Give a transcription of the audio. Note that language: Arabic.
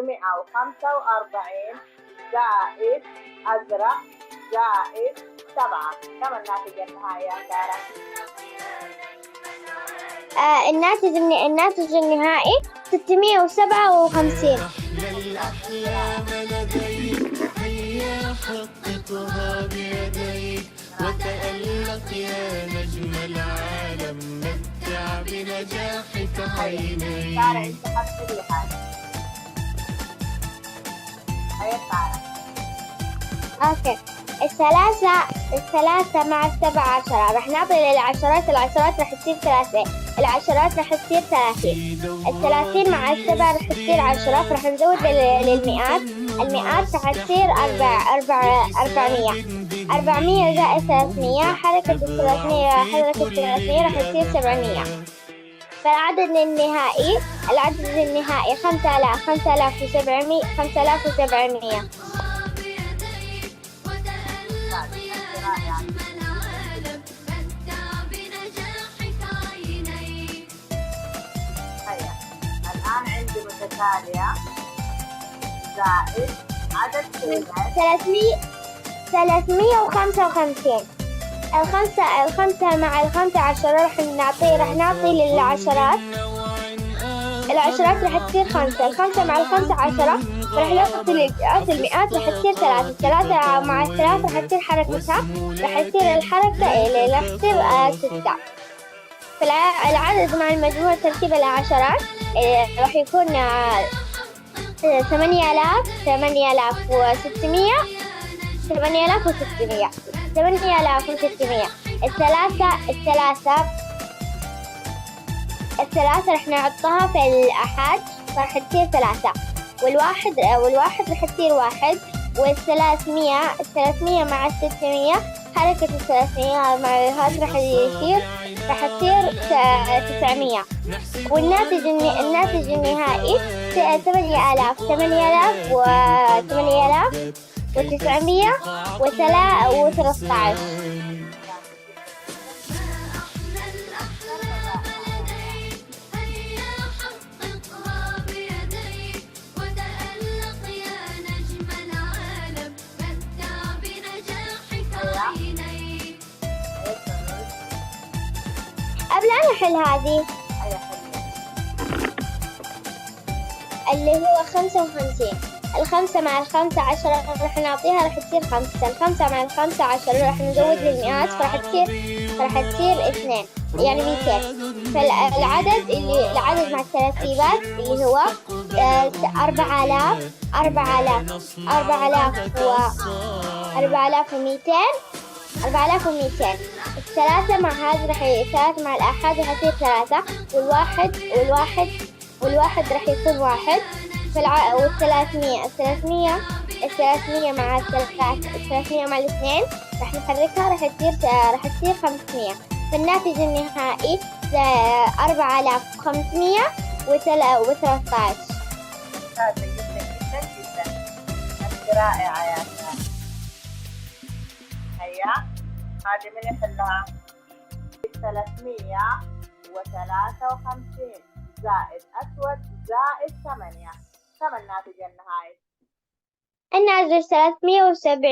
345 زائد أزرق زائد 7. كم الناتج النهائي يا سارة؟ الناتج النهائي 657. الأحلام لديك هيا حققها بيديك وتألق يا نجم العالم متع بنجاحك عينيك. سارة أنت حسبي حاجة. هيا سارة. أوكي، الثلاثة مع 17 راح نعطي للعشرات، العشرات راح تصير 3، العشرات راح تصير 30، 30 مع 7 راح تصير 10، فراح نزود للمئات، المئات راح تصير 400، 400 زائد 300 حركة الثلاثمية راح تصير 700. فالعدد النهائي 5700. الآن عندي متتالية زائد عدد كلمات 355. الخمسة مع 15 راح نعطي للعشرات، العشرات راح تصير 5، 5 مع 15 راح نعطي للمئات، المئات راح تصير 3، 3 مع 3 راح تصير حركتها، راح تصير الحركة راح تصير 6. فالعدد مع المجموع ترتيب العشرات راح يكون 8600. الثلاثة راح نحطها في الأحد راح تصير 3، والواحد راح تصير 1، والثلاثمية مع 600 حركة 300 مع هذا راح تصير 900. والناتج النهائي 8913. قبل أن نحل هذه اللي هو 55، 5 مع 15 راح نعطيها راح تصير 5، 5 مع 15 راح نزود للمئات فراح تصير 2 يعني 200. العدد مع الترتيبات اللي هو 4200. الثلاثة مع هذا ثلاثة مع الآحاد راح يصير 3، والواحد راح يكون 1. والثلاثمية مع 300 مع 2 راح نحركها راح تصير 500. فالناتج النهائي 4513. جدا أنت رائعة يا سارة. هيا هذه من يحلها؟ 353 زائد أسود زائد 8. كم الناتج النهائي؟ الناتج 370.